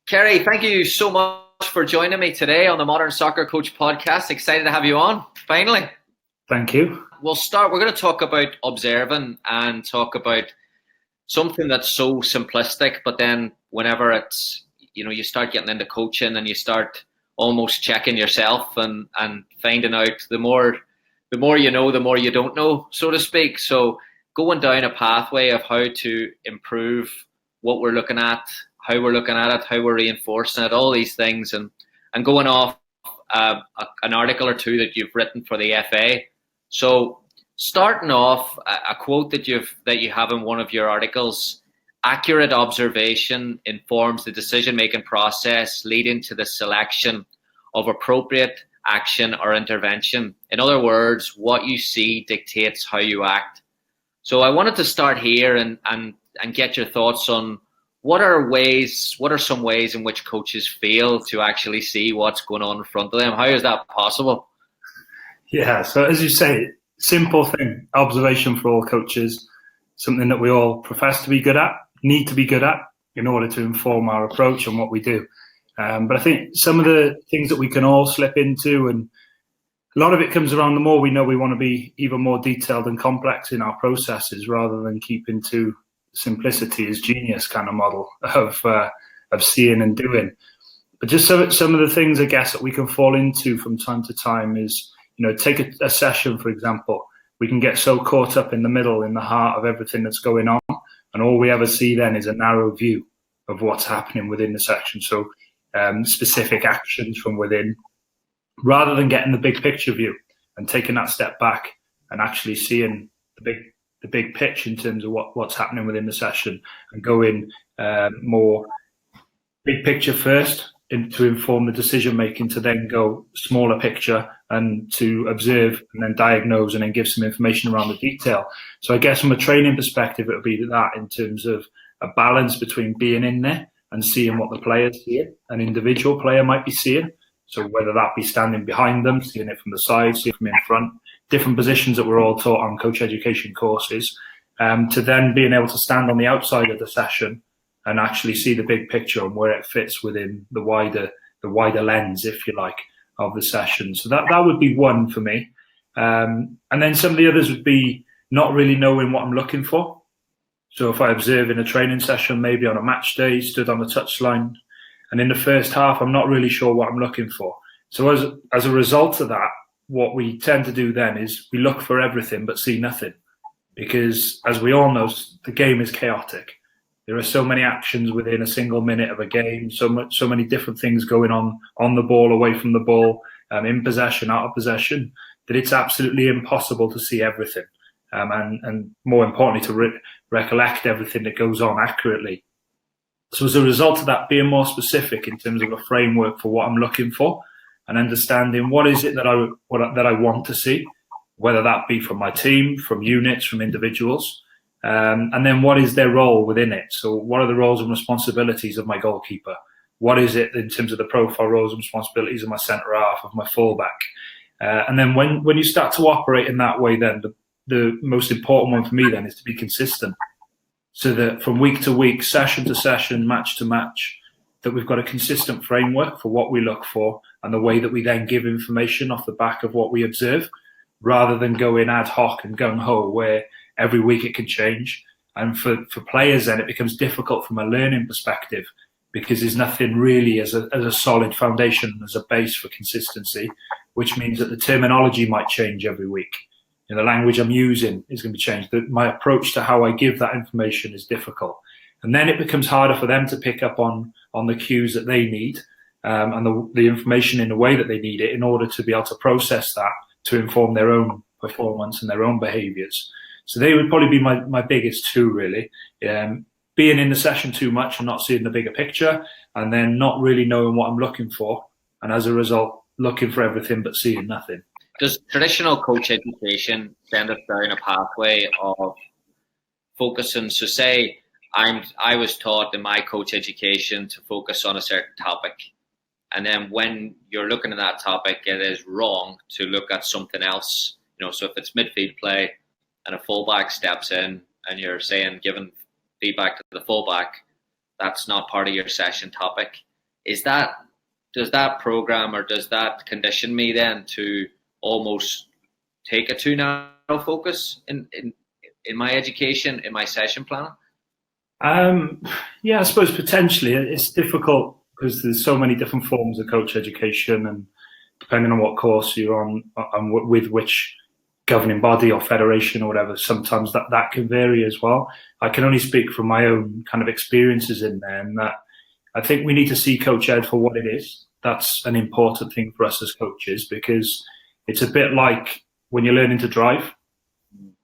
Ceri, thank you so much for joining me today on the Modern Soccer Coach podcast. Excited to have you on, finally. Thank you. We're going to talk about observing and talk about something that's so simplistic, but then whenever you start getting into coaching and you start almost checking yourself and finding out the more you know, the more you don't know, so to speak. So going down a pathway of how to improve what we're looking at, how we're looking at it, how we're reinforcing it, all these things, and going off an article or two that you've written for the FA. So starting off, a quote that you have in one of your articles: accurate observation informs the decision-making process leading to the selection of appropriate action or intervention. In other words, what you see dictates how you act. So I wanted to start here and get your thoughts on what are some ways in which coaches fail to actually see what's going on in front of them? How is that possible? Yeah, so as you say, simple thing, observation for all coaches, something that we all profess to be good at, need to be good at in order to inform our approach and what we do. But I think some of the things that we can all slip into, and a lot of it comes around the more we know we want to be even more detailed and complex in our processes rather than keeping to simplicity is genius kind of model of seeing and doing. But just some of the things I guess that we can fall into from time to time is, take a session, for example. We can get so caught up in the middle, in the heart of everything that's going on, and all we ever see then is a narrow view of what's happening within the section. So specific actions from within, rather than getting the big picture view and taking that step back and actually seeing the big pitch in terms of what's happening within the session, and going more big picture first to inform the decision making, to then go smaller picture and to observe and then diagnose and then give some information around the detail. So I guess from a training perspective, it would be that in terms of a balance between being in there and seeing what the players see, an individual player might be seeing. So whether that be standing behind them, seeing it from the side, seeing it from in front, different positions that we're all taught on coach education courses, to then being able to stand on the outside of the session and actually see the big picture and where it fits within the wider lens, if you like, of the session. So that would be one for me. And then some of the others would be not really knowing what I'm looking for. So if I observe in a training session, maybe on a match day, stood on the touchline, and in the first half, I'm not really sure what I'm looking for. So as a result of that, what we tend to do then is we look for everything but see nothing. Because as we all know, the game is chaotic. There are so many actions within a single minute of a game, so many different things going on the ball, away from the ball, in possession, out of possession, that it's absolutely impossible to see everything. And more importantly, to recollect everything that goes on accurately. So as a result of that, being more specific in terms of a framework for what I'm looking for and understanding what is it that I want to see, whether that be from my team, from units, from individuals, and then what is their role within it. So what are the roles and responsibilities of my goalkeeper? What is it in terms of the profile roles and responsibilities of my centre half, of my fullback? And then when you start to operate in that way, then the most important one for me then is to be consistent. So that from week to week, session to session, match to match, that we've got a consistent framework for what we look for and the way that we then give information off the back of what we observe, rather than going ad hoc and gung-ho where every week it can change. And for players then it becomes difficult from a learning perspective because there's nothing really as a solid foundation, as a base for consistency, which means that the terminology might change every week. The language I'm using is going to be changed. My approach to how I give that information is difficult. And then it becomes harder for them to pick up on the cues that they need and the information in the way that they need it in order to be able to process that to inform their own performance and their own behaviours. So they would probably be my biggest two, really. Being in the session too much and not seeing the bigger picture, and then not really knowing what I'm looking for. And as a result, looking for everything but seeing nothing. Does traditional coach education send us down a pathway of focusing? So say I was taught in my coach education to focus on a certain topic. And then when you're looking at that topic, it is wrong to look at something else. So if it's midfield play and a fullback steps in and you're saying, giving feedback to the fullback, that's not part of your session topic. Is that, does that program or does that condition me then to almost take a too narrow focus in my education, in my session planning? Yeah, I suppose potentially it's difficult because there's so many different forms of coach education, and depending on what course you're on and with which governing body or federation or whatever, sometimes that can vary as well. I can only speak from my own kind of experiences in there, and that I think we need to see coach ed for what it is. That's an important thing for us as coaches, because it's a bit like when you're learning to drive.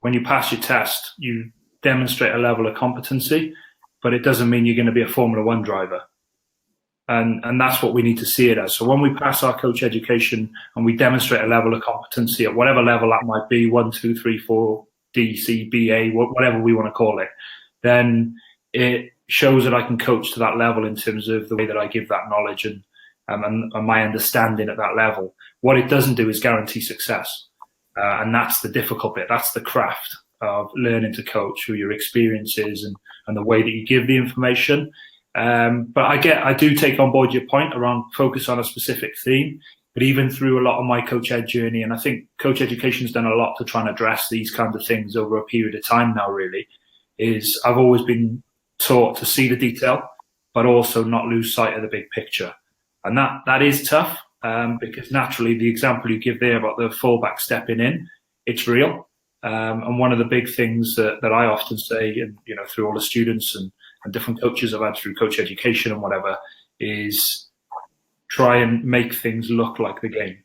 When you pass your test, you demonstrate a level of competency, but it doesn't mean you're going to be a Formula One driver. And that's what we need to see it as. So when we pass our coach education and we demonstrate a level of competency at whatever level that might be, 1, 2, 3, 4, D, C, B, A, whatever we want to call it, then it shows that I can coach to that level in terms of the way that I give that knowledge and my understanding at that level. What it doesn't do is guarantee success. And that's the difficult bit. That's the craft of learning to coach, through your experiences and the way that you give the information. But I do take on board your point around focus on a specific theme. But even through a lot of my coach ed journey, and I think coach education has done a lot to try and address these kinds of things over a period of time now, really, is I've always been taught to see the detail, but also not lose sight of the big picture. And that is tough, because naturally the example you give there about the fullback stepping in, it's real. And one of the big things that I often say, and through all the students and different coaches I've had through coach education and whatever, is try and make things look like the game.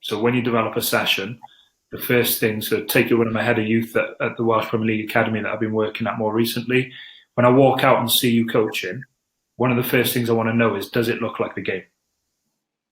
So when you develop a session, the first thing, so take you one of my head of youth at the Welsh Premier League Academy that I've been working at more recently, when I walk out and see you coaching, one of the first things I want to know is, does it look like the game?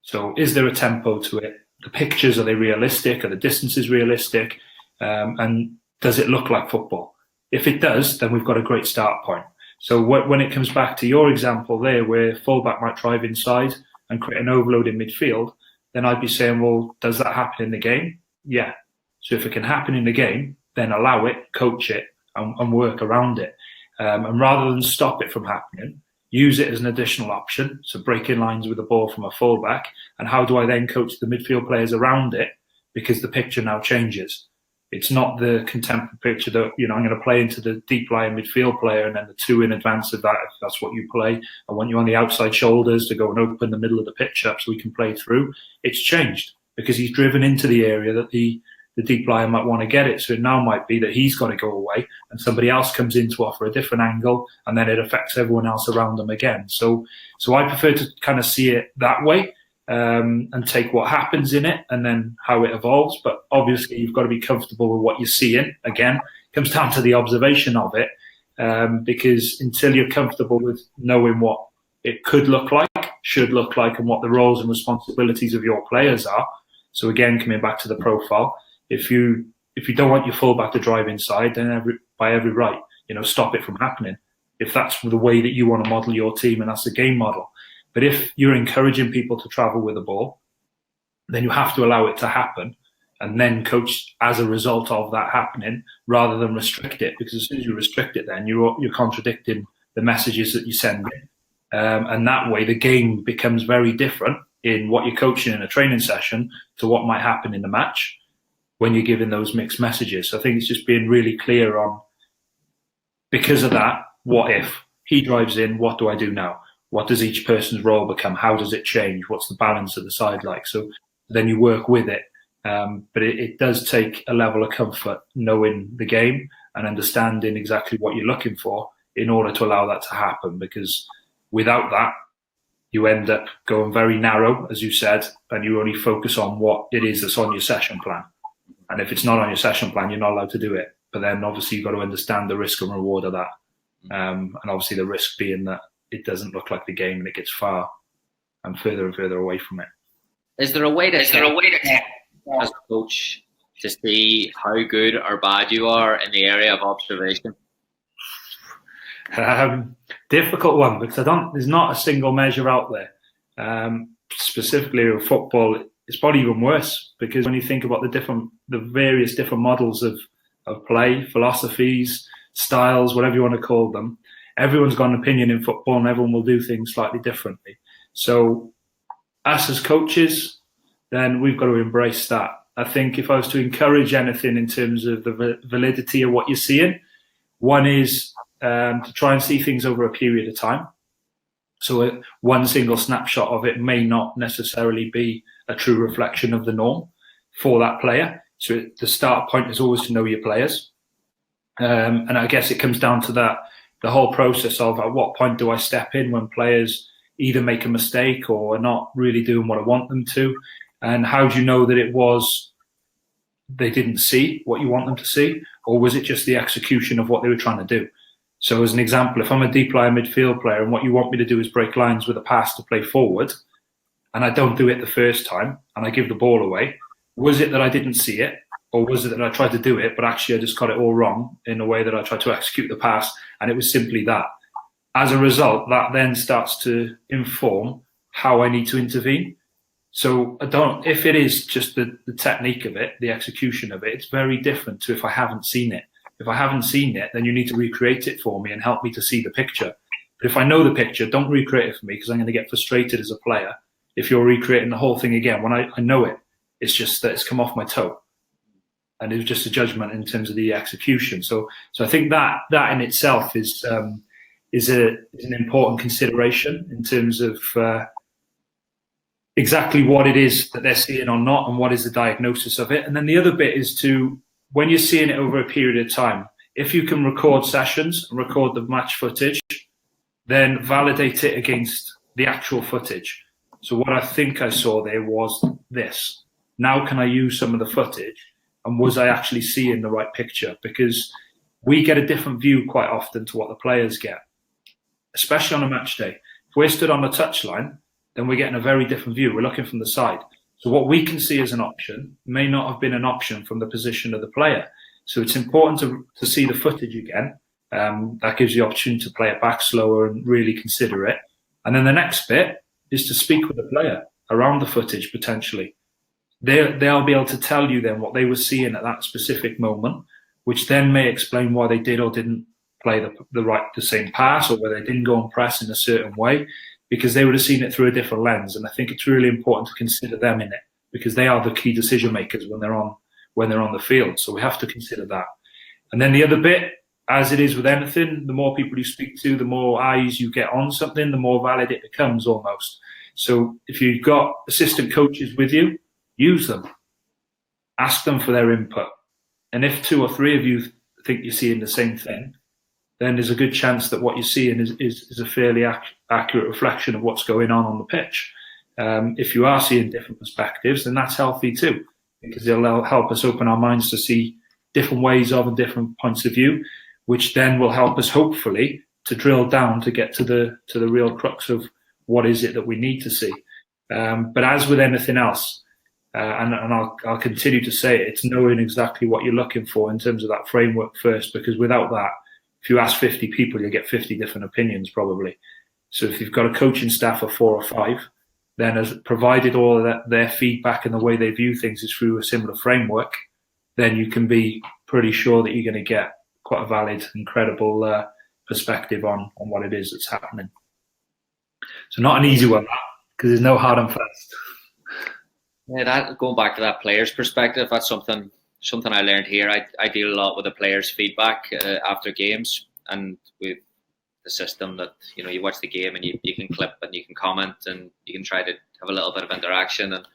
So is there a tempo to it? The pictures, are they realistic? Are the distances realistic? And does it look like football? If it does, then we've got a great start point. So when it comes back to your example there, where fullback might drive inside and create an overload in midfield, then I'd be saying, well, does that happen in the game? Yeah. So if it can happen in the game, then allow it, coach it, and work around it. And rather than stop it from happening, use it as an additional option. So breaking lines with the ball from a fullback. And how do I then coach the midfield players around it? Because the picture now changes. It's not the contemporary picture that, I'm going to play into the deep lying midfield player and then the two in advance of that, if that's what you play. I want you on the outside shoulders to go and open the middle of the pitch up so we can play through. It's changed because he's driven into the area that the deep lion might want to get it. So it now might be that he's got to go away and somebody else comes in to offer a different angle, and then it affects everyone else around them again. So I prefer to kind of see it that way. And take what happens in it and then how it evolves. But obviously you've got to be comfortable with what you're seeing. Again, it comes down to the observation of it, because until you're comfortable with knowing what it could look like, should look like, and what the roles and responsibilities of your players are. So again, coming back to the profile, if you don't want your fullback to drive inside, then by every right, stop it from happening. If that's the way that you want to model your team and that's the game model. But if you're encouraging people to travel with the ball, then you have to allow it to happen and then coach as a result of that happening rather than restrict it. Because as soon as you restrict it, then you're contradicting the messages that you send in. And that way the game becomes very different in what you're coaching in a training session to what might happen in the match when you're giving those mixed messages. So I think it's just being really clear on, because of that, what if he drives in, what do I do now? What does each person's role become? How does it change? What's the balance at the side like? So then you work with it. But it does take a level of comfort knowing the game and understanding exactly what you're looking for in order to allow that to happen. Because without that, you end up going very narrow, as you said, and you only focus on what it is that's on your session plan. And if it's not on your session plan, you're not allowed to do it. But then obviously you've got to understand the risk and reward of that. And obviously the risk being that it doesn't look like the game and it gets far and further away from it. Is there a way to as a coach to see how good or bad you are in the area of observation? Difficult one, because there's not a single measure out there. Specifically with football, it's probably even worse, because when you think about the various different models of play, philosophies, styles, whatever you want to call them, everyone's got an opinion in football and everyone will do things slightly differently. So us as coaches, then we've got to embrace that. I think if I was to encourage anything in terms of the validity of what you're seeing, one is to try and see things over a period of time. So one single snapshot of it may not necessarily be a true reflection of the norm for that player. So the start point is always to know your players. And I guess it comes down to that, the whole process of at what point do I step in when players either make a mistake or are not really doing what I want them to? And how do you know that they didn't see what you want them to see? Or was it just the execution of what they were trying to do? So as an example, if I'm a deep line midfield player and what you want me to do is break lines with a pass to play forward, and I don't do it the first time and I give the ball away, was it that I didn't see it? Or was it that I tried to do it, but actually I just got it all wrong in the way that I tried to execute the pass, and it was simply that? As a result, that then starts to inform how I need to intervene. So if it is just the technique of it, the execution of it, it's very different to if I haven't seen it. If I haven't seen it, then you need to recreate it for me and help me to see the picture. But if I know the picture, don't recreate it for me, because I'm going to get frustrated as a player if you're recreating the whole thing again. When I know it, it's just that it's come off my toe. And it was just a judgment in terms of the execution. So I think that in itself is an important consideration in terms of exactly what it is that they're seeing or not, and what is the diagnosis of it. And then the other bit is when you're seeing it over a period of time, if you can record sessions and record the match footage, then validate it against the actual footage. So what I think I saw there was this. Now can I use some of the footage? And was I actually seeing the right picture? Because we get a different view quite often to what the players get, especially on a match day. If we're stood on the touchline, then we're getting a very different view. We're looking from the side. So what we can see as an option may not have been an option from the position of the player. So it's important to see the footage again. That gives you the opportunity to play it back slower and really consider it. And then the next bit is to speak with the player around the footage potentially. They'll be able to tell you then what they were seeing at that specific moment, which then may explain why they did or didn't play the same pass, or whether they didn't go and press in a certain way, because they would have seen it through a different lens. And I think it's really important to consider them in it, because they are the key decision makers when they're on the field. So we have to consider that. And then the other bit, as it is with anything, the more people you speak to, the more eyes you get on something, the more valid it becomes almost. So if you've got assistant coaches with you, use them. Ask them for their input. And if 2 or 3 of you think you're seeing the same thing, then there's a good chance that what you're seeing is a fairly accurate reflection of what's going on the pitch. If you are seeing different perspectives, then that's healthy too, because it'll help us open our minds to see different ways of and different points of view, which then will help us hopefully to drill down to get to the real crux of what is it that we need to see. But as with anything else, and I'll continue to say it, it's knowing exactly what you're looking for in terms of that framework first, because without that, if you ask 50 people, you'll get 50 different opinions probably. So if you've got a coaching staff of 4 or 5, then as provided all of that, their feedback and the way they view things is through a similar framework, then you can be pretty sure that you're going to get quite a valid and credible perspective on what it is that's happening. So not an easy one, because there's no hard and fast. Yeah, going back to that player's perspective, that's something I learned here. I deal a lot with the players' feedback after games, and with the system that you watch the game and you can clip and you can comment and you can try to have a little bit of interaction. And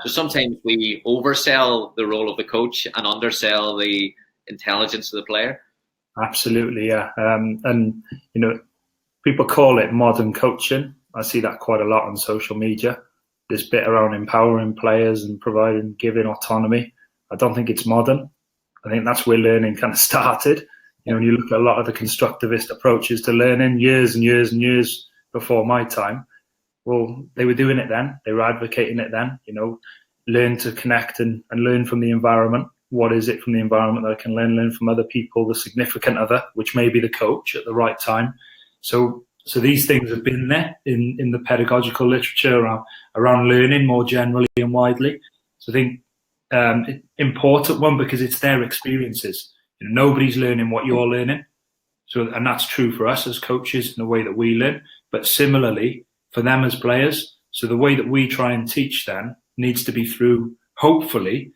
so sometimes we oversell the role of the coach and undersell the intelligence of the player. Absolutely, yeah. And people call it modern coaching. I see that quite a lot on social media. This bit around empowering players and giving autonomy. I don't think it's modern. I think that's where learning kind of started. When you look at a lot of the constructivist approaches to learning years and years and years before my time, well, they were doing it then. They were advocating it then. Learn to connect and learn from the environment. What is it from the environment that I can learn from other people, the significant other, which may be the coach at the right time. So these things have been there in the pedagogical literature around learning more generally and widely. So I think important one, because it's their experiences. Nobody's learning what you're learning. And that's true for us as coaches in the way that we learn. But similarly, for them as players. So the way that we try and teach them needs to be through, hopefully,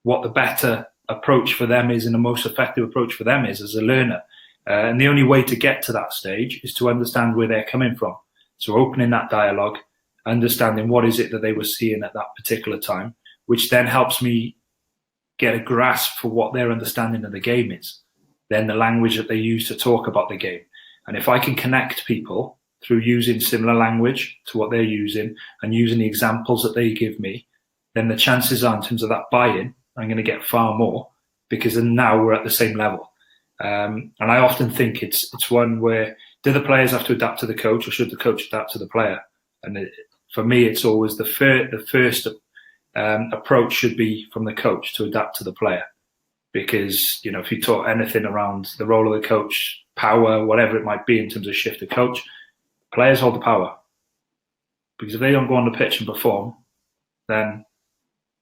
what the better approach for them is and the most effective approach for them is as a learner. And the only way to get to that stage is to understand where they're coming from. So opening that dialogue, understanding what is it that they were seeing at that particular time, which then helps me get a grasp for what their understanding of the game is, then the language that they use to talk about the game. And if I can connect people through using similar language to what they're using and using the examples that they give me, then the chances are in terms of that buy-in, I'm going to get far more because now we're at the same level. And I often think it's one where, do the players have to adapt to the coach or should the coach adapt to the player? And for me, it's always the first approach should be from the coach to adapt to the player. Because, you know, if you talk anything around the role of the coach, power, whatever it might be in terms of shift of coach, players hold the power. Because if they don't go on the pitch and perform, then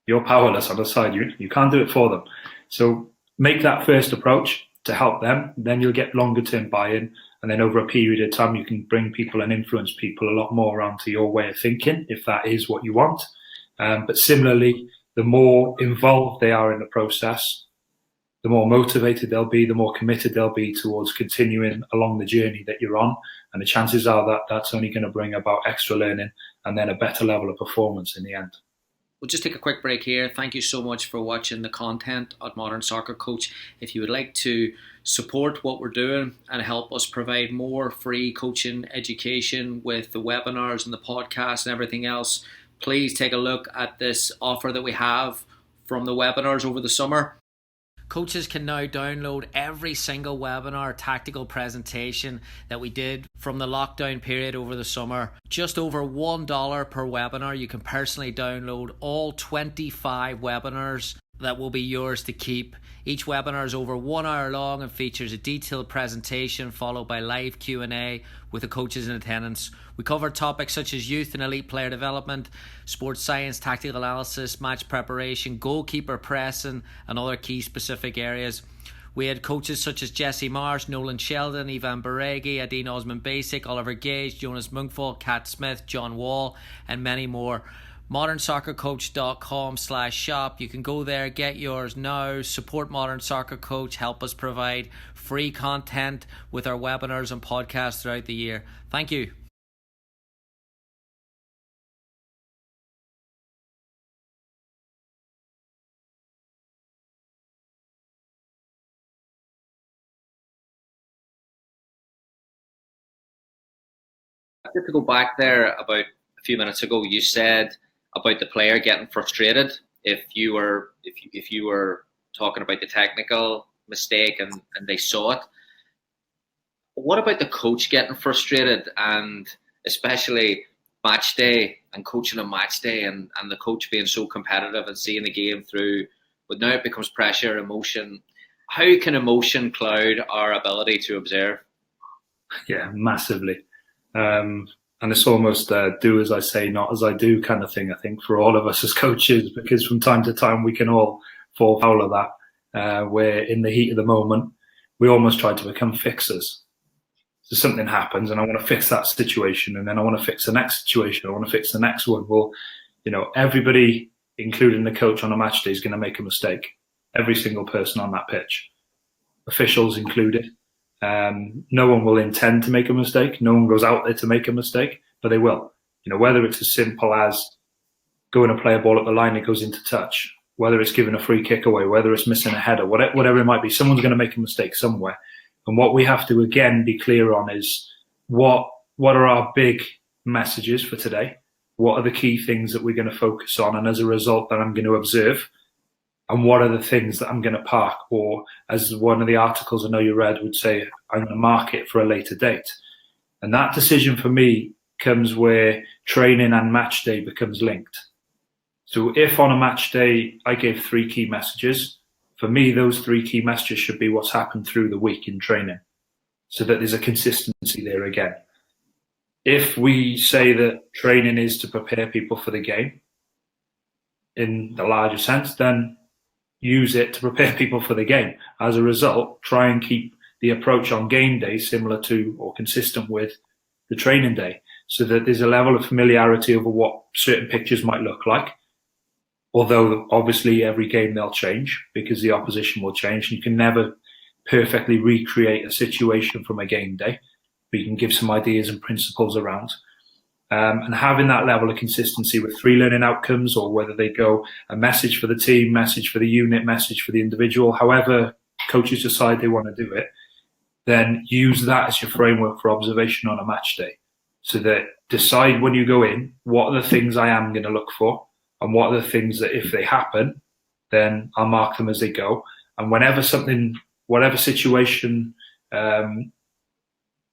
you're powerless on the side. You can't do it for them. So make that first approach to help them. Then you'll get longer term buy-in. And then over a period of time, you can bring people and influence people a lot more around to your way of thinking, if that is what you want. But similarly, the more involved they are in the process, the more motivated they'll be, the more committed they'll be towards continuing along the journey that you're on. And the chances are that that's only going to bring about extra learning and then a better level of performance in the end. We'll just take a quick break here. Thank you so much for watching the content at Modern Soccer Coach. If you would like to support what we're doing and help us provide more free coaching education with the webinars and the podcast and everything else, please take a look at this offer that we have from the webinars over the summer. Coaches can now download every single webinar tactical presentation that we did from the lockdown period over the summer. Just over $1 per webinar. You can personally download all 25 webinars that will be yours to keep. Each webinar is over 1 hour long and features a detailed presentation followed by live Q&A with the coaches in attendance. We cover topics such as youth and elite player development, sports science, tactical analysis, match preparation, goalkeeper pressing and other key specific areas. We had coaches such as Jesse Marsh, Nolan Sheldon, Ivan Baregi, Adine Osman-Basic, Oliver Gage, Jonas Munkvold, Kat Smith, John Wall and many more. modernsoccercoach.com/shop. You can go there, get yours now, support Modern Soccer Coach, help us provide free content with our webinars and podcasts throughout the year. Thank you. Just to go back there about a few minutes ago, you said about the player getting frustrated if you were talking about the technical mistake and they saw it. What about the coach getting frustrated, and especially match day and coaching a match day and the coach being so competitive and seeing the game through, but now it becomes pressure, emotion. How can emotion cloud our ability to observe? Yeah, massively. And it's almost do as I say, not as I do kind of thing, I think, for all of us as coaches, because from time to time we can all fall foul of that, where in the heat of the moment, we almost try to become fixers. So something happens and I want to fix that situation, and then I want to fix the next situation, I want to fix the next one. Well, you know, everybody, including the coach on a match day, is going to make a mistake. Every single person on that pitch, officials included. No one will intend to make a mistake. No one goes out there to make a mistake, but they will. You know, whether it's as simple as going to play a ball at the line, it goes into touch, whether it's giving a free kick away, whether it's missing a header, whatever it might be, someone's going to make a mistake somewhere. And what we have to, again, be clear on is what are our big messages for today? What are the key things that we're going to focus on? And as a result, that I'm going to observe. And what are the things that I'm going to park? Or as one of the articles I know you read would say, I'm going to mark it for a later date. And that decision for me comes where training and match day becomes linked. So if on a match day I gave 3 key messages, for me, those 3 key messages should be what's happened through the week in training, so that there's a consistency there again. If we say that training is to prepare people for the game in the larger sense, then use it to prepare people for the game. As a result, try and keep the approach on game day similar to or consistent with the training day, so that there's a level of familiarity over what certain pictures might look like. Although obviously every game they'll change because the opposition will change. You can never perfectly recreate a situation from a game day, but you can give some ideas and principles around. And having that level of consistency with 3 learning outcomes, or whether they go a message for the team, message for the unit, message for the individual, however coaches decide they want to do it, then use that as your framework for observation on a match day. So that decide when you go in, what are the things I am going to look for, and what are the things that if they happen, then I'll mark them as they go. And whenever whatever situation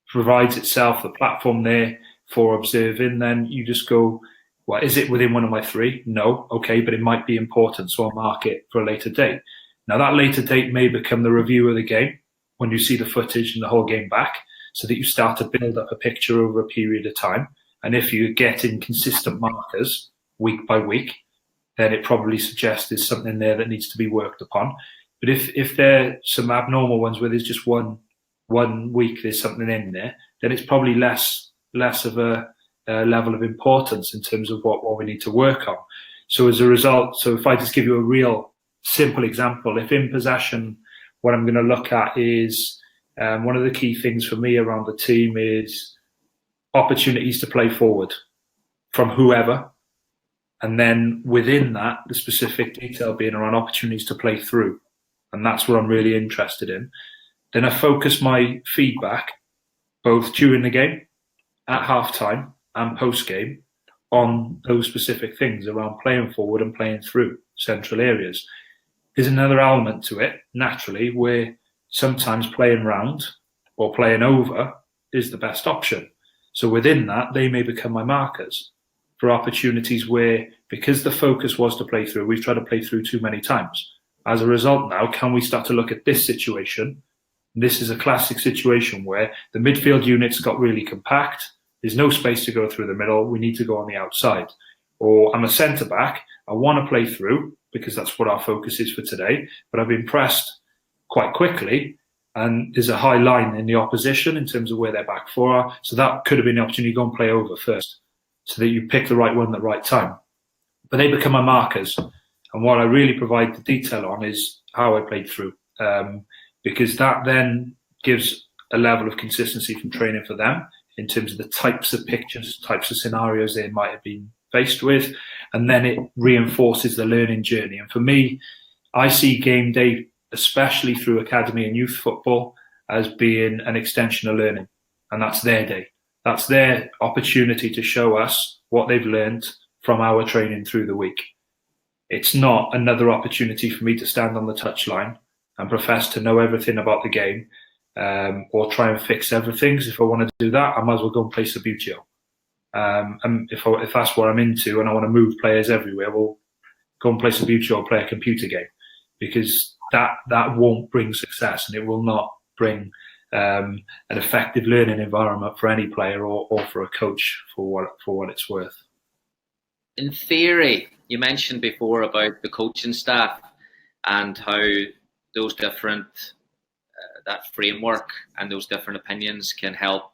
provides itself, the platform there for observing, then you just go, well, is it within one of my 3? No. Okay, but it might be important, so I'll mark it for a later date. Now, that later date may become the review of the game when you see the footage and the whole game back, so that you start to build up a picture over a period of time. And if you're getting consistent markers week by week, then it probably suggests there's something there that needs to be worked upon. But if there are some abnormal ones where there's just one week there's something in there, then it's probably less of a level of importance in terms of what we need to work on. So as a result, so if I just give you a real simple example, if in possession, what I'm going to look at is one of the key things for me around the team is opportunities to play forward from whoever. And then within that, the specific detail being around opportunities to play through. And that's what I'm really interested in. Then I focus my feedback, both during the game, at halftime, and post-game, on those specific things around playing forward and playing through central areas. There's another element to it, naturally, where sometimes playing round or playing over is the best option. So within that, they may become my markers for opportunities where, because the focus was to play through, we've tried to play through too many times. As a result now, can we start to look at this situation? This is a classic situation where the midfield units got really compact. There's no space to go through the middle. We need to go on the outside. Or I'm a centre-back. I want to play through because that's what our focus is for today. But I've been pressed quite quickly, and there's a high line in the opposition in terms of where their back four are. So that could have been the opportunity to go and play over first, so that you pick the right one at the right time. But they become my markers. And what I really provide the detail on is how I played through, because that then gives a level of consistency from training for them in terms of the types of pictures, types of scenarios they might have been faced with. And then it reinforces the learning journey. And for me, I see game day, especially through academy and youth football, as being an extension of learning. And that's their day. That's their opportunity to show us what they've learned from our training through the week. It's not another opportunity for me to stand on the touchline and profess to know everything about the game, or try and fix everything. Because if I want to do that, I might as well go and play Subbuteo. And if that's what I'm into and I want to move players everywhere, we'll go and play Subbuteo or play a computer game, because that won't bring success, and it will not bring an effective learning environment for any player or for a coach for what it's worth. In theory, you mentioned before about the coaching staff and how those different that framework and those different opinions can help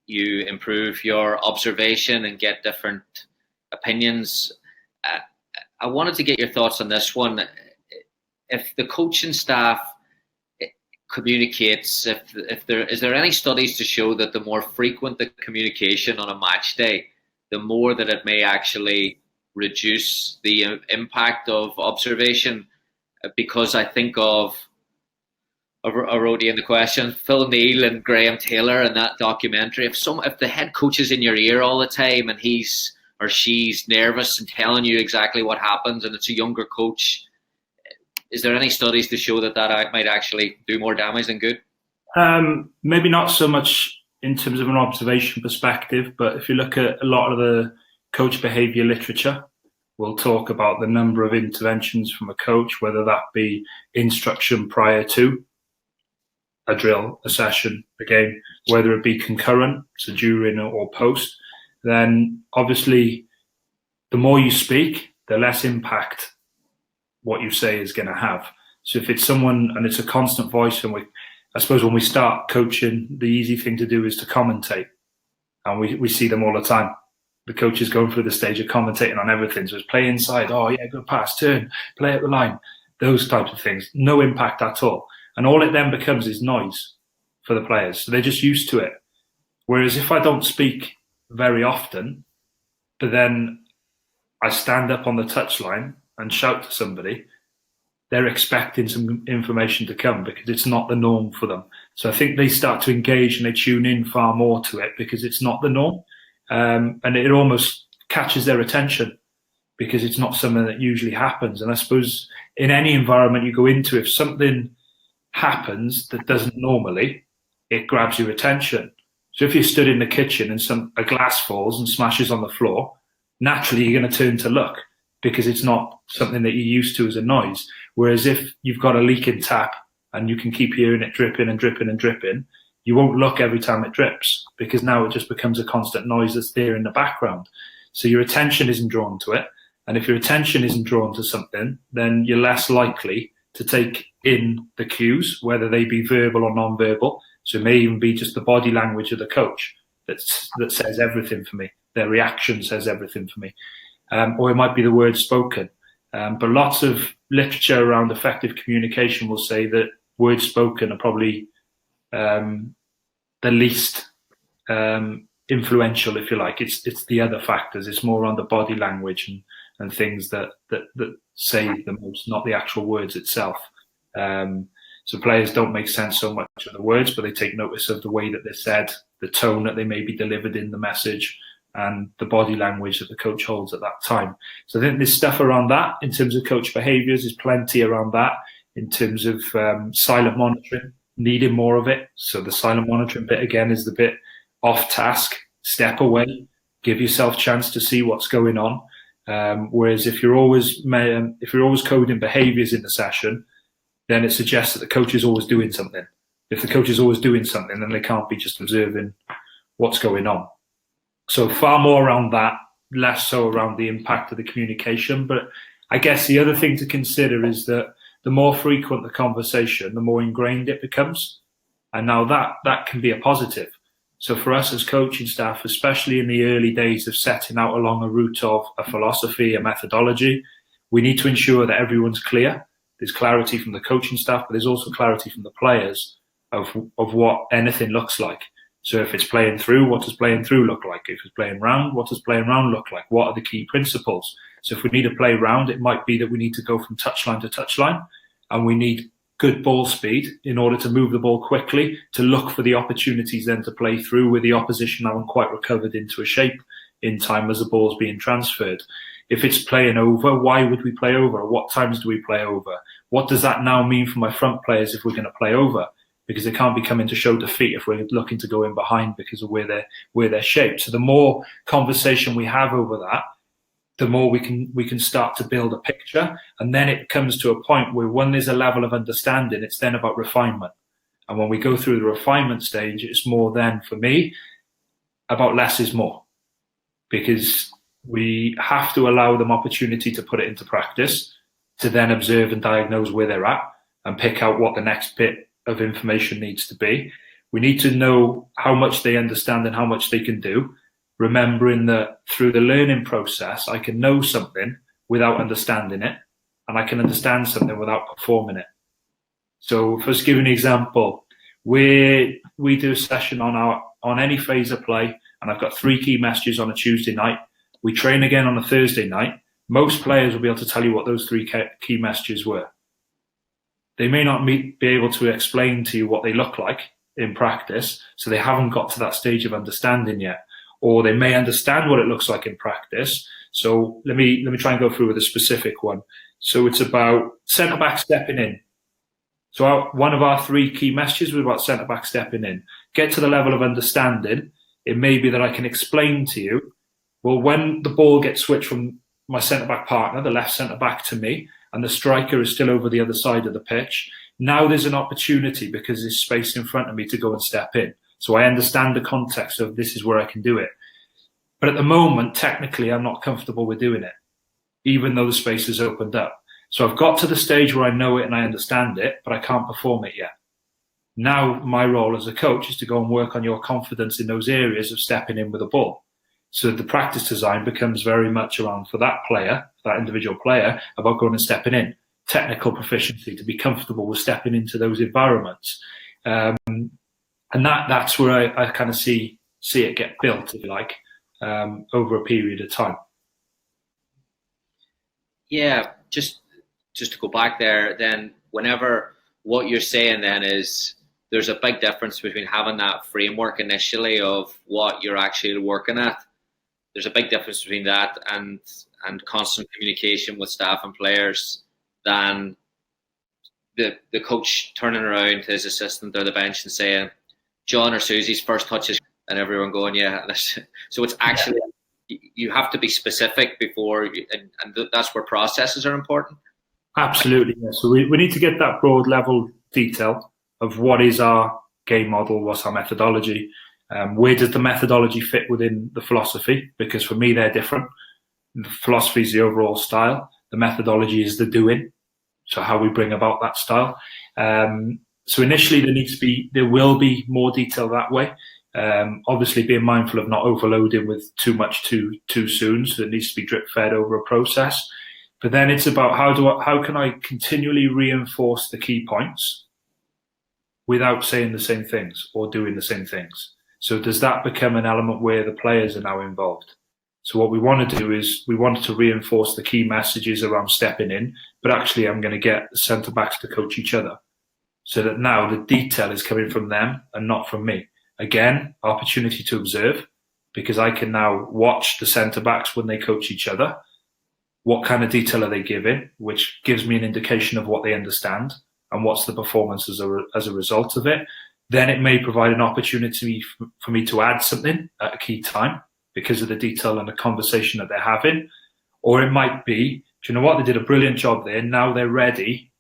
you improve your observation and get different opinions. I wanted to get your thoughts on this one. If the coaching staff communicates, is there any studies to show that the more frequent the communication on a match day, the more that it may actually reduce the impact of observation? Because I think I wrote in the question, Phil Neal and Graham Taylor in that documentary. If the head coach is in your ear all the time and he's or she's nervous and telling you exactly what happens, and it's a younger coach, is there any studies to show that might actually do more damage than good? Maybe not so much in terms of an observation perspective, but if you look at a lot of the coach behaviour literature, we'll talk about the number of interventions from a coach, whether that be instruction prior to a drill, a session, a game, whether it be concurrent, so during or post. Then obviously the more you speak, the less impact what you say is going to have. So if it's someone and it's a constant voice, and I suppose when we start coaching, the easy thing to do is to commentate. And we see them all the time. The coach is going through the stage of commentating on everything. So it's play inside. Oh, yeah, good pass, turn, play at the line. Those types of things. No impact at all. And all it then becomes is noise for the players. So they're just used to it. Whereas if I don't speak very often, but then I stand up on the touchline and shout to somebody, they're expecting some information to come because it's not the norm for them. So I think they start to engage and they tune in far more to it because it's not the norm. And it almost catches their attention because it's not something that usually happens. And I suppose in any environment you go into, if something happens that doesn't normally, it grabs your attention. So if you're stood in the kitchen and a glass falls and smashes on the floor, naturally you're going to turn to look because it's not something that you're used to as a noise. Whereas if you've got a leaking tap and you can keep hearing it dripping and dripping and dripping, you won't look every time it drips because now it just becomes a constant noise that's there in the background. So your attention isn't drawn to it. And if your attention isn't drawn to something, then you're less likely to take in the cues, whether they be verbal or non-verbal. So it may even be just the body language of the coach that says everything for me. Their reaction says everything for me. Or it might be the words spoken. But lots of literature around effective communication will say that words spoken are probably the least influential, if you like. It's the other factors. It's more on the body language and things that say the most, not the actual words itself. So players don't make sense so much of the words, but they take notice of the way that they're said, the tone that they may be delivered in the message, and the body language that the coach holds at that time. So I think there's stuff around that in terms of coach behaviours. There's plenty around that in terms of silent monitoring, needing more of it. So the silent monitoring bit, again, is the bit off task. Step away, give yourself a chance to see what's going on. Whereas if you're always coding behaviours in the session, then it suggests that the coach is always doing something. If the coach is always doing something, then they can't be just observing what's going on. So far more around that, less so around the impact of the communication. But I guess the other thing to consider is that the more frequent the conversation, the more ingrained it becomes. And now that can be a positive. So for us as coaching staff, especially in the early days of setting out along a route of a philosophy, a methodology, we need to ensure that everyone's clear. There's clarity from the coaching staff, but there's also clarity from the players of what anything looks like. So if it's playing through, what does playing through look like? If it's playing round, what does playing round look like? What are the key principles? So if we need to play round, it might be that we need to go from touchline to touchline, and we need good ball speed in order to move the ball quickly, to look for the opportunities then to play through with the opposition haven't quite recovered into a shape in time as the ball's being transferred. If it's playing over, why would we play over? What times do we play over? What does that now mean for my front players if we're going to play over? Because they can't be coming to show defeat if we're looking to go in behind because of where they're shaped. So the more conversation we have over that, the more we can start to build a picture. And then it comes to a point where when there's a level of understanding, it's then about refinement. And when we go through the refinement stage, it's more then, for me, about less is more. Because we have to allow them opportunity to put it into practice, to then observe and diagnose where they're at and pick out what the next bit of information needs to be. We need to know how much they understand and how much they can do, remembering that through the learning process, I can know something without understanding it, and I can understand something without performing it. So for us to give an example, we do a session on any phase of play, and I've got 3 key messages on a Tuesday night. We train again on a Thursday night. Most players will be able to tell you what those 3 key messages were. They may not be able to explain to you what they look like in practice, so they haven't got to that stage of understanding yet. Or they may understand what it looks like in practice. So let me try and go through with a specific one. So it's about centre-back stepping in. So one of our 3 key messages was about centre-back stepping in. Get to the level of understanding. It may be that I can explain to you, well, when the ball gets switched from my centre-back partner, the left centre-back, to me, and the striker is still over the other side of the pitch, now there's an opportunity because there's space in front of me to go and step in. So I understand the context of this is where I can do it. But at the moment, technically, I'm not comfortable with doing it, even though the space has opened up. So I've got to the stage where I know it and I understand it, but I can't perform it yet. Now my role as a coach is to go and work on your confidence in those areas of stepping in with a ball. So the practice design becomes very much around, for that player, that individual player, about going and stepping in. Technical proficiency, to be comfortable with stepping into those environments. And that's where I kind of see it get built, if you like, over a period of time. Yeah, just to go back there, then whenever what you're saying then is there's a big difference between having that framework initially of what you're actually working at. There's a big difference between that and constant communication with staff and players than the coach turning around to his assistant or the bench and saying, John or Susie's first touch is, and everyone going, yeah. So it's actually, you have to be specific before, and that's where processes are important. Absolutely, yeah. So we need to get that broad level detail of what is our game model, what's our methodology, where does the methodology fit within the philosophy? Because for me, they're different. The philosophy is the overall style. The methodology is the doing. So how we bring about that style. So initially there will be more detail that way. Obviously being mindful of not overloading with too much too soon. So it needs to be drip fed over a process. But then it's about how can I continually reinforce the key points without saying the same things or doing the same things. So does that become an element where the players are now involved? So what we want to do is we want to reinforce the key messages around stepping in, but actually I'm going to get the centre backs to coach each other so that now the detail is coming from them and not from me. Again, opportunity to observe, because I can now watch the centre backs when they coach each other. What kind of detail are they giving, which gives me an indication of what they understand and what's the performance as a result of it. Then it may provide an opportunity for me to add something at a key time because of the detail and the conversation that they're having. Or it might be, do you know what, they did a brilliant job there. Now they're ready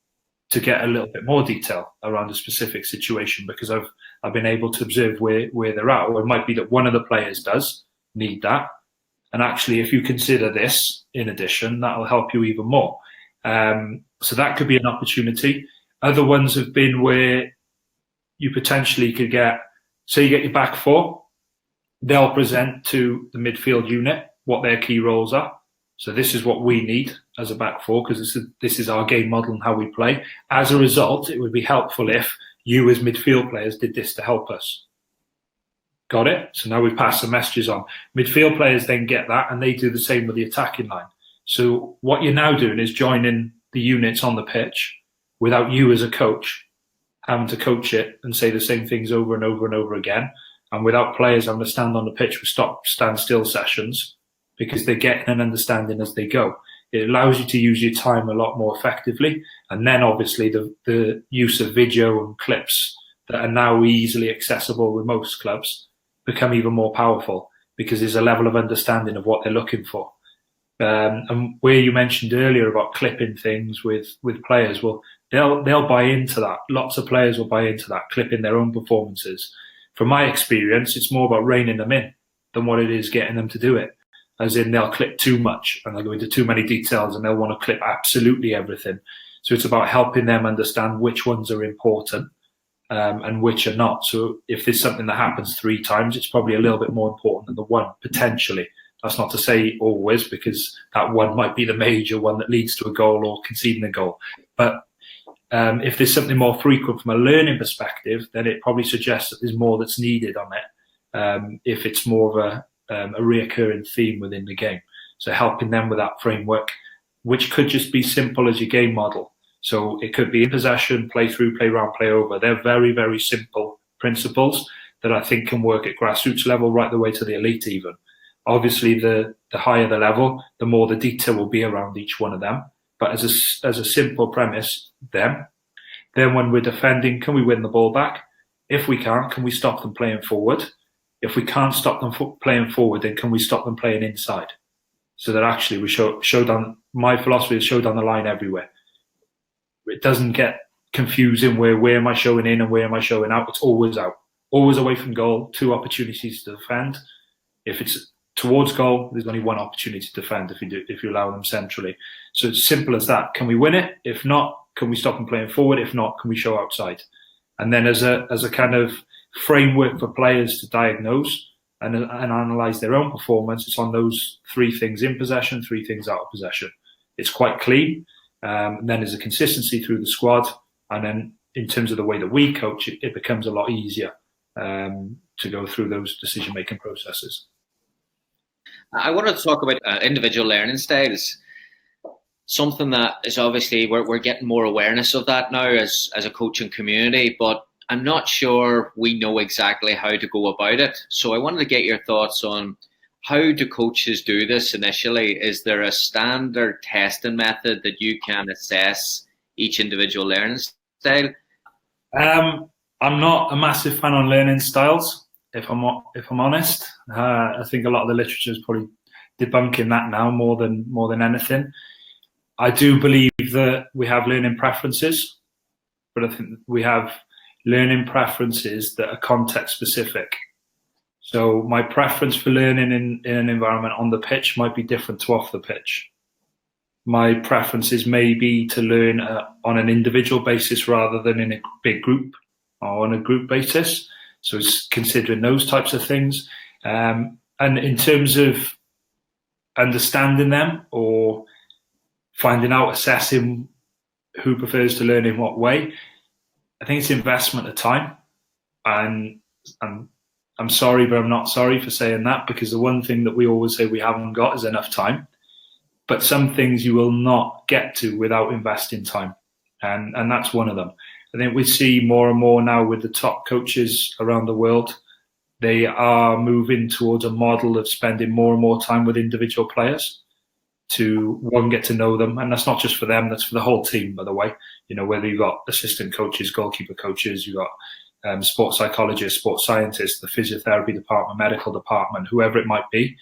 to get a little bit more detail around a specific situation because I've been able to observe where they're at. Or it might be that one of the players does need that. And actually, if you consider this in addition, that'll help you even more. So that could be an opportunity. Other ones have been where you potentially could get, say you get your back four, they'll present to the midfield unit what their key roles are. So this is what we need as a back four because this is our game model and how we play. As a result, it would be helpful if you as midfield players did this to help us. Got it? So now we've passed the messages on. Midfield players then get that and they do the same with the attacking line. So what you're now doing is joining the units on the pitch without you as a coach having to coach it and say the same things over and over and over again, and without players having to stand on the pitch with stand-still sessions because they're getting an understanding as they go. It allows you to use your time a lot more effectively, and then obviously the use of video and clips that are now easily accessible with most clubs become even more powerful because there's a level of understanding of what they're looking for. And where you mentioned earlier about clipping things with players, well, they'll buy into that. Lots of players will buy into that, clipping their own performances. From my experience, it's more about reining them in than what it is getting them to do it. As in, they'll clip too much and they'll go into too many details and they'll want to clip absolutely everything. So it's about helping them understand which ones are important and which are not. So if there's something that happens 3 times, it's probably a little bit more important than the one, potentially. That's not to say always, because that one might be the major one that leads to a goal or conceding a goal. But if there's something more frequent from a learning perspective, then it probably suggests that there's more that's needed on it. If it's more of a reoccurring theme within the game. So helping them with that framework, which could just be simple as your game model. So it could be in possession, play through, play round, play over. They're very, very simple principles that I think can work at grassroots level right the way to the elite even. Obviously, the higher the level, the more the detail will be around each one of them. But as a simple premise, then when we're defending, can we win the ball back? If we can't, can we stop them playing forward? If we can't stop them playing forward, then can we stop them playing inside? So that actually we show down, my philosophy is show down the line everywhere. It doesn't get confusing where am I showing in and where am I showing out. It's always out, always away from goal, 2 opportunities to defend. If it's towards goal, there's only 1 opportunity to defend if you allow them centrally. So it's simple as that. Can we win it? If not, can we stop them playing forward? If not, can we show outside? And then as a kind of framework for players to diagnose and analyse their own performance, it's on those 3 things: in possession, 3 things out of possession. It's quite clean. And then there's a consistency through the squad. And then in terms of the way that we coach, it becomes a lot easier to go through those decision-making processes. I wanted to talk about individual learning styles. Something that is obviously we're getting more awareness of that now as a coaching community, but I'm not sure we know exactly how to go about it. So I wanted to get your thoughts on how do coaches do this initially? Is there a standard testing method that you can assess each individual learning style? I'm not a massive fan on learning styles, if I'm honest. I think a lot of the literature is probably debunking that now more than anything. I do believe that we have learning preferences, but I think we have learning preferences that are context specific. So my preference for learning in an environment on the pitch might be different to off the pitch. My preferences may be to learn on an individual basis rather than in a big group or on a group basis. So it's considering those types of things. And in terms of understanding them or finding out, assessing who prefers to learn in what way, I think it's investment of time. And I'm sorry, but I'm not sorry for saying that, because the one thing that we always say we haven't got is enough time. But some things you will not get to without investing time. And that's one of them. I think we see more and more now with the top coaches around the world, they are moving towards a model of spending more and more time with individual players to, one, get to know them. And that's not just for them, that's for the whole team, by the way. You know, whether you've got assistant coaches, goalkeeper coaches, you've got sports psychologists, sports scientists, the physiotherapy department, medical department, whoever it might be.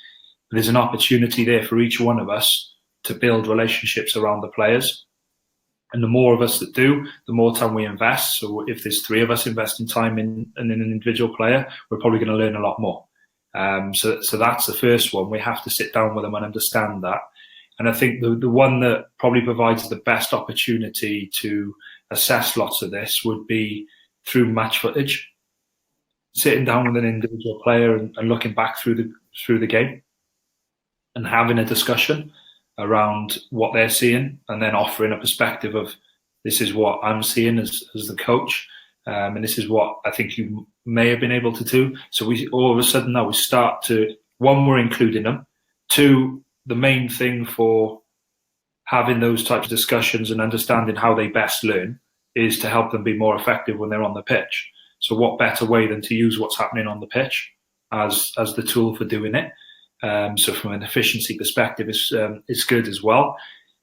There's an opportunity there for each one of us to build relationships around the players. And the more of us that do, the more time we invest. So if there's 3 of us investing time in an individual player, we're probably going to learn a lot more. So that's the first one. We have to sit down with them and understand that. And I think the one that probably provides the best opportunity to assess lots of this would be through match footage. Sitting down with an individual player and looking back through the game and having a discussion around what they're seeing, and then offering a perspective of, this is what I'm seeing as the coach, and this is what I think you may have been able to do. So we all of a sudden now we start to, 1, we're including them. 2, the main thing for having those types of discussions and understanding how they best learn is to help them be more effective when they're on the pitch. So what better way than to use what's happening on the pitch as the tool for doing it? So from an efficiency perspective, it's good as well.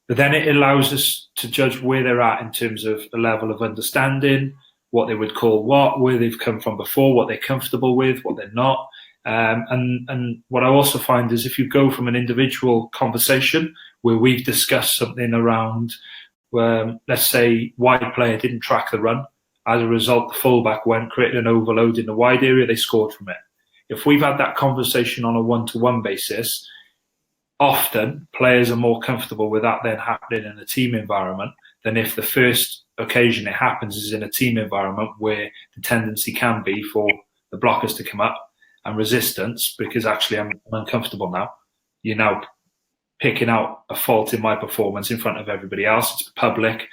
But then it allows us to judge where they're at in terms of a level of understanding, what they would call where they've come from before, what they're comfortable with, what they're not. And what I also find is if you go from an individual conversation where we've discussed something around, let's say, wide player didn't track the run. As a result, the fullback went, created an overload in the wide area, they scored from it. If we've had that conversation on a one-to-one basis, often players are more comfortable with that then happening in a team environment than if the first occasion it happens is in a team environment where the tendency can be for the blockers to come up and resistance, because actually I'm uncomfortable now. You're now picking out a fault in my performance in front of everybody else. It's public.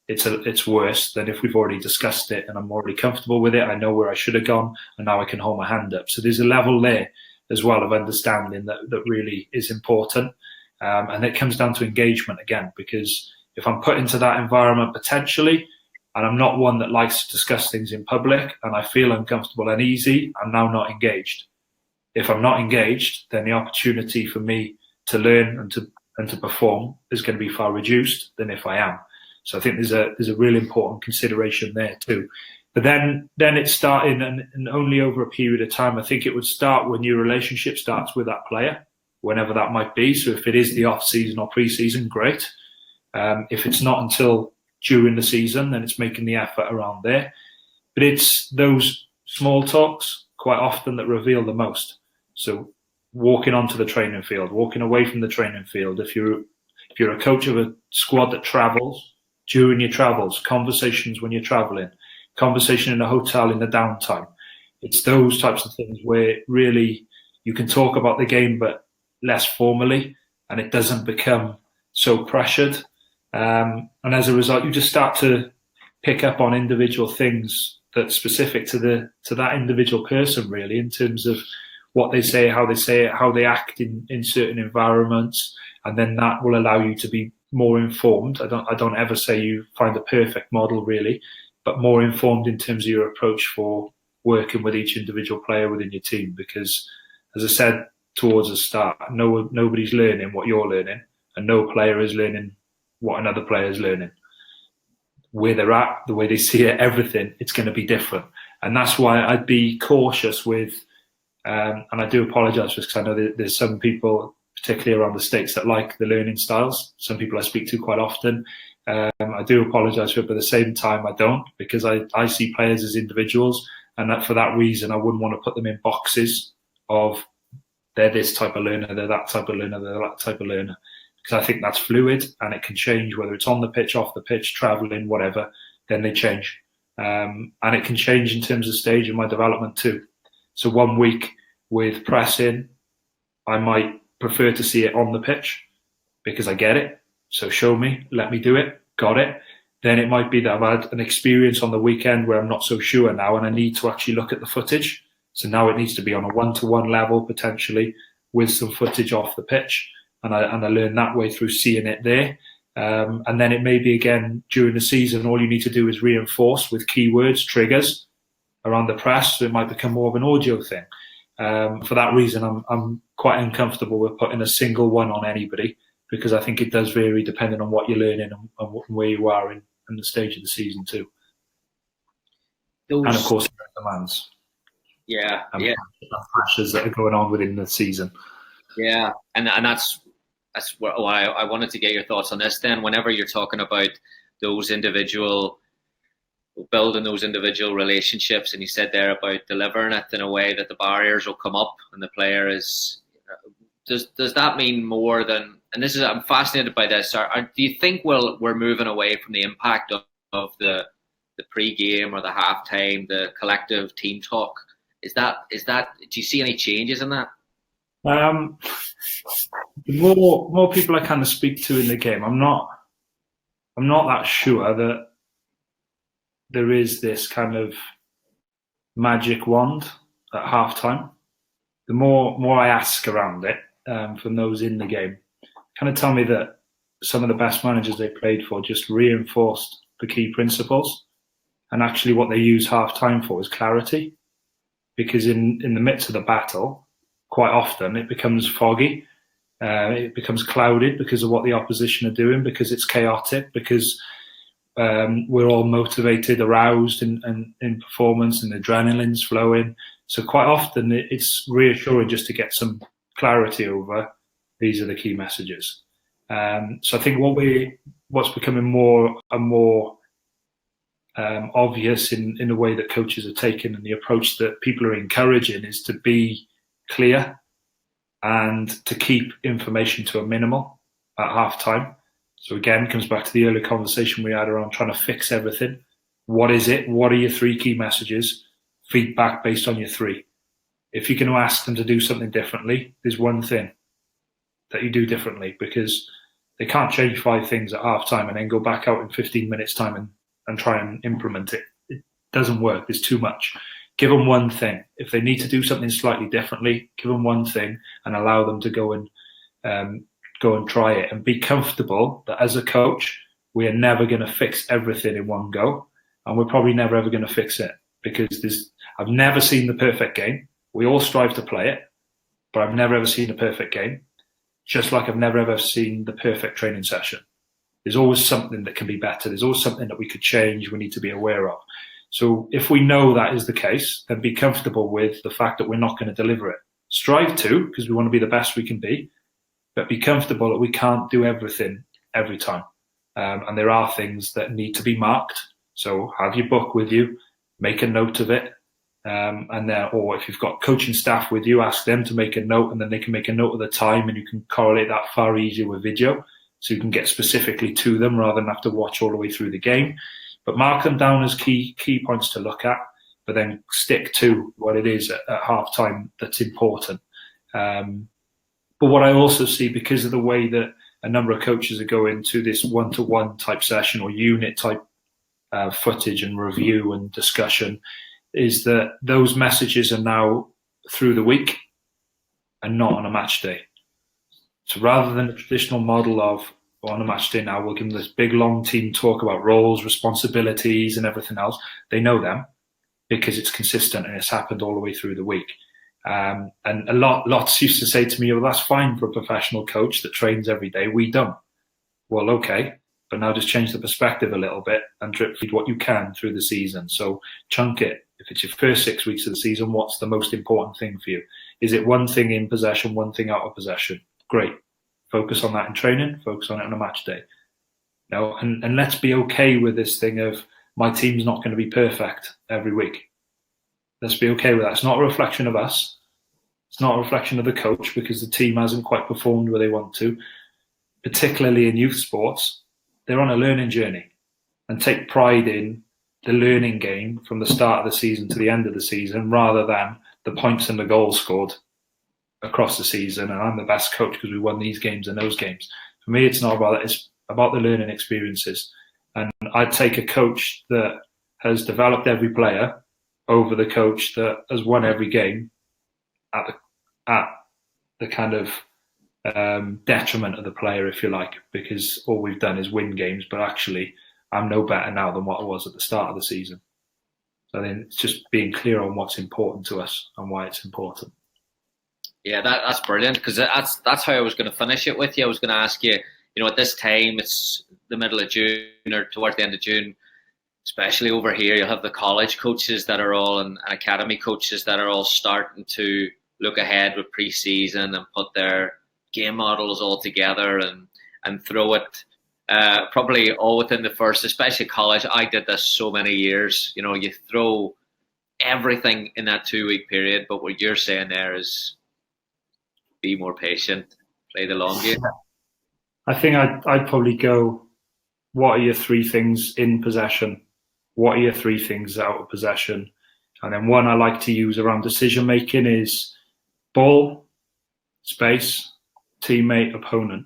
It's worse than if we've already discussed it and I'm already comfortable with it. I know where I should have gone and now I can hold my hand up. So there's a level there as well of understanding that really is important. And it comes down to engagement again, because if I'm put into that environment potentially, and I'm not one that likes to discuss things in public and I feel uncomfortable and uneasy, I'm now not engaged. If I'm not engaged, then the opportunity for me to learn and to perform is going to be far reduced than if I am. So I think there's a really important consideration there too. But then it's starting, and only over a period of time. I think it would start when your relationship starts with that player, whenever that might be. So if it is the off season or pre-season, great. If it's not until during the season, then it's making the effort around there. But it's those small talks quite often that reveal the most. So walking onto the training field, walking away from the training field. If you're a coach of a squad that travels, during your travels, conversations when you're traveling, conversation in a hotel in the downtime. It's those types of things where really you can talk about the game, but less formally, and it doesn't become so pressured. And as a result, you just start to pick up on individual things that's specific to that individual person, really, in terms of what they say, how they act in certain environments, and then that will allow you to be more informed. I don't ever say you find the perfect model, really, but more informed in terms of your approach for working with each individual player within your team. Because, as I said towards the start, nobody's learning what you're learning, and no player is learning what another player is learning. Where they're at, the way they see it, everything, it's going to be different. And that's why I'd be cautious with, and I do apologise because I know there's some people, particularly around the States, that like the learning styles. Some people I speak to quite often. I do apologise for it, but at the same time I don't, because I see players as individuals, and that for that reason I wouldn't want to put them in boxes of they're this type of learner, they're that type of learner, they're that type of learner. Because I think that's fluid and it can change, whether it's on the pitch, off the pitch, travelling, whatever, then they change. And it can change in terms of stage of my development too. So 1 week with pressing, I might prefer to see it on the pitch because I get it. So show me, let me do it, got it. Then it might be that I've had an experience on the weekend where I'm not so sure now and I need to actually look at the footage. So now it needs to be on a one-to-one level potentially with some footage off the pitch. And I learn that way through seeing it there. And then it may be again during the season, all you need to do is reinforce with keywords, triggers around the press. So it might become more of an audio thing. For that reason, I'm quite uncomfortable with putting a single one on anybody because I think it does vary depending on what you're learning and where you are in the stage of the season too. And of course, demands. Yeah, pressures that are going on within the season. Yeah, and that's what I wanted to get your thoughts on this. Then, whenever you're talking about building those individual relationships, and you said there about delivering it in a way that the barriers will come up, and the player is. Does that mean more than? And this is I'm fascinated by this. Do you think we're moving away from the impact of the pre-game or the halftime, the collective team talk? Is that? Do you see any changes in that? The more people I kind of speak to in the game, I'm not that sure that there is this kind of magic wand at halftime. The more I ask around it from those in the game, kind of tell me that some of the best managers they played for just reinforced the key principles, and actually what they use halftime for is clarity, because in the midst of the battle, quite often it becomes foggy, it becomes clouded because of what the opposition are doing, because it's chaotic, because we're all motivated, aroused in performance, and adrenaline's flowing. So quite often it's reassuring just to get some clarity over these are the key messages. So I think what's becoming more and more obvious in the way that coaches are taking and the approach that people are encouraging is to be clear and to keep information to a minimal at half time. So again, it comes back to the earlier conversation we had around trying to fix everything. What is it? What are your 3 key messages? Feedback based on your 3. If you're going to ask them to do something differently, there's one thing that you do differently, because they can't change 5 things at half time and then go back out in 15 minutes time and try and implement it. It doesn't work. There's too much. Give them one thing. If they need to do something slightly differently, give them one thing and allow them to go and try it, and be comfortable that as a coach, we are never going to fix everything in one go, and we're probably never ever going to fix it, because I've never seen the perfect game. We all strive to play it, but I've never ever seen a perfect game, just like I've never ever seen the perfect training session. There's always something that can be better. There's always something that we could change, we need to be aware of. So if we know that is the case, then be comfortable with the fact that we're not going to deliver it. Strive to, because we want to be the best we can be, but be comfortable that we can't do everything every time. And there are things that need to be marked. So have your book with you, make a note of it. Or if you've got coaching staff with you, ask them to make a note, and then they can make a note of the time, and you can correlate that far easier with video. So you can get specifically to them rather than have to watch all the way through the game. but mark them down as key points to look at, but then stick to what it is at half time that's important. But what I also see, because of the way that a number of coaches are going to this one-to-one type session or unit type footage and review and discussion, is that those messages are now through the week and not on a match day. So rather than the traditional model of on a match day now, we'll give them this big long team talk about roles, responsibilities and everything else. They know them because it's consistent and it's happened all the way through the week. And lots used to say to me, well, that's fine for a professional coach that trains every day. We don't. Well, okay. But now just change the perspective a little bit and drip feed what you can through the season. So chunk it. If it's your first 6 weeks of the season, what's the most important thing for you? Is it one thing in possession, one thing out of possession? Great. Focus on that in training, focus on it on a match day. Now, and let's be okay with this thing of my team's not going to be perfect every week. Let's be okay with that. It's not a reflection of us. It's not a reflection of the coach because the team hasn't quite performed where they want to, particularly in youth sports. They're on a learning journey and take pride in the learning game from the start of the season to the end of the season rather than the points and the goals scored across the season. And I'm the best coach because we won these games and those games. For me, it's not about that. It's about the learning experiences. And I'd take a coach that has developed every player over the coach that has won every game at the kind of detriment of the player, if you like, because all we've done is win games, but actually I'm no better now than what I was at the start of the season. So then it's just being clear on what's important to us and why it's important. Yeah, that's brilliant, because that's how I was going to finish it with you. I was going to ask you, at this time, it's the middle of June or towards the end of June, especially over here, you'll have the college coaches that are all and academy coaches that are all starting to look ahead with pre-season and put their game models all together and throw it probably all within the first, especially college. I did this so many years. You throw everything in that 2-week period, but what you're saying there is be more patient, play the long game. I think I'd probably go, what are your 3 things in possession? What are your 3 things out of possession? And then one I like to use around decision making is ball, space, teammate, opponent.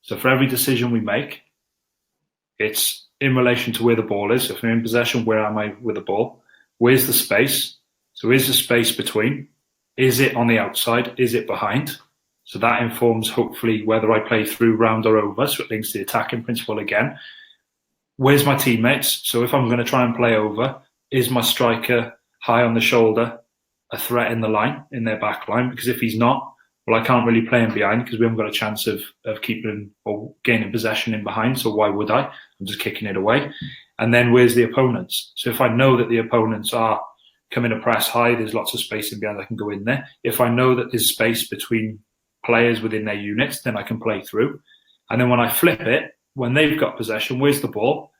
So for every decision we make, it's in relation to where the ball is. So if I'm in possession, where am I with the ball? Where's the space? So is the space between? Is it on the outside? Is it behind? So that informs hopefully whether I play through, round or over. So it links to the attacking principle again. Where's my teammates? So if I'm going to try and play over, is my striker high on the shoulder a threat in the line, in their back line? Because if he's not, well, I can't really play him behind because we haven't got a chance of keeping or gaining possession in behind. So why would I? I'm just kicking it away. And then where's the opponents? So if I know that the opponents are coming to press high, there's lots of space in behind, I can go in there. If I know that there's space between players within their units, then I can play through. And then when I flip it, when they've got possession, where's the ball?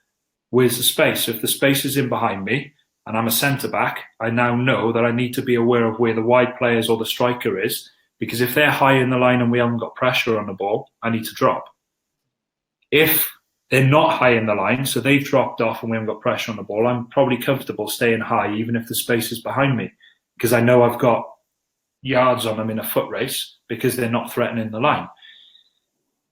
Where's the space? So if the space is in behind me and I'm a centre back, I now know that I need to be aware of where the wide players or the striker is, because if they're high in the line and we haven't got pressure on the ball, I need to drop. If they're not high in the line, so they've dropped off and we haven't got pressure on the ball, I'm probably comfortable staying high even if the space is behind me, because I know I've got yards on them in a foot race because they're not threatening the line.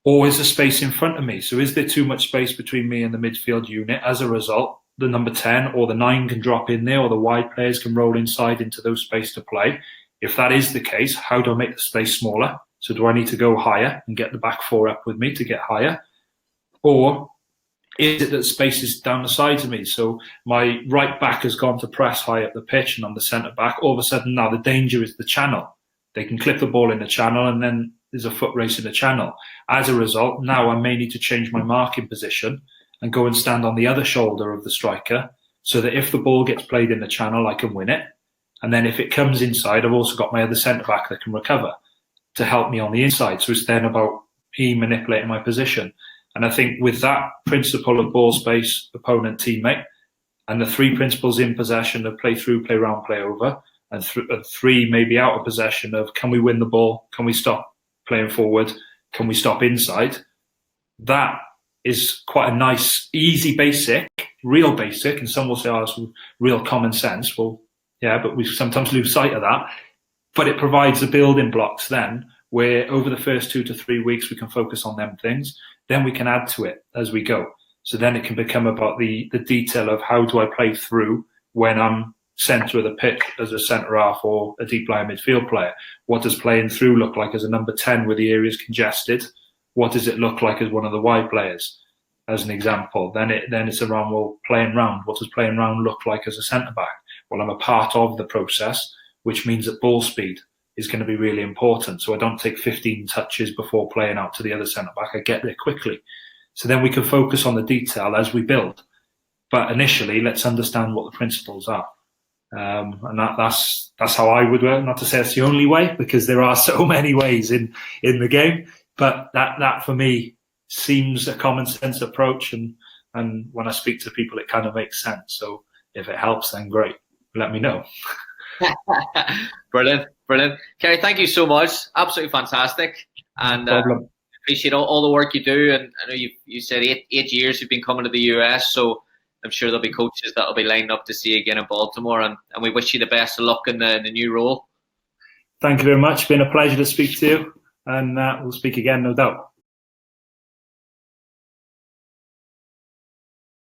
Or is the space in front of me? So is there too much space between me and the midfield unit? As a result, the number 10 or the 9 can drop in there, or the wide players can roll inside into those space to play. If that is the case, how do I make the space smaller? So do I need to go higher and get the back 4 up with me to get higher? Or is it that space is down the sides of me? So my right back has gone to press high up the pitch and I'm the centre back. All of a sudden now the danger is the channel. They can clip the ball in the channel and then there's a foot race in the channel. As a result, now I may need to change my marking position and go and stand on the other shoulder of the striker so that if the ball gets played in the channel, I can win it. And then if it comes inside, I've also got my other centre back that can recover to help me on the inside. So it's then about me manipulating my position. And I think with that principle of ball, space, opponent, teammate, and the 3 principles in possession of play through, play round, play over, and 3 maybe out of possession of can we win the ball? Can we stop playing forward? Can we stop inside? That is quite a nice, easy basic, real basic, and some will say, oh, it's real common sense. Well, yeah, but we sometimes lose sight of that. But it provides the building blocks then, where over the first 2 to 3 weeks, we can focus on them things. Then we can add to it as we go. So then it can become about the detail of how do I play through when I'm centre of the pitch as a centre half or a deep line midfield player. What does playing through look like as a number 10 where the area is congested? What does it look like as one of the wide players, as an example? Then it's around, well, playing round. What does playing round look like as a centre back? Well, I'm a part of the process, which means that ball speed is going to be really important. So I don't take 15 touches before playing out to the other centre back. I get there quickly. So then we can focus on the detail as we build. But initially, let's understand what the principles are. And that's how I would work. Not to say it's the only way, because there are so many ways in the game. But that for me seems a common sense approach. And when I speak to people, it kind of makes sense. So if it helps, then great. Let me know. Brilliant. Ceri, thank you so much. Absolutely fantastic. And appreciate all the work you do. And I know you said 8 years you've been coming to the US, so I'm sure there'll be coaches that'll be lined up to see you again in Baltimore. And we wish you the best of luck in the new role. Thank you very much. It's been a pleasure to speak to you. And we'll speak again, no doubt.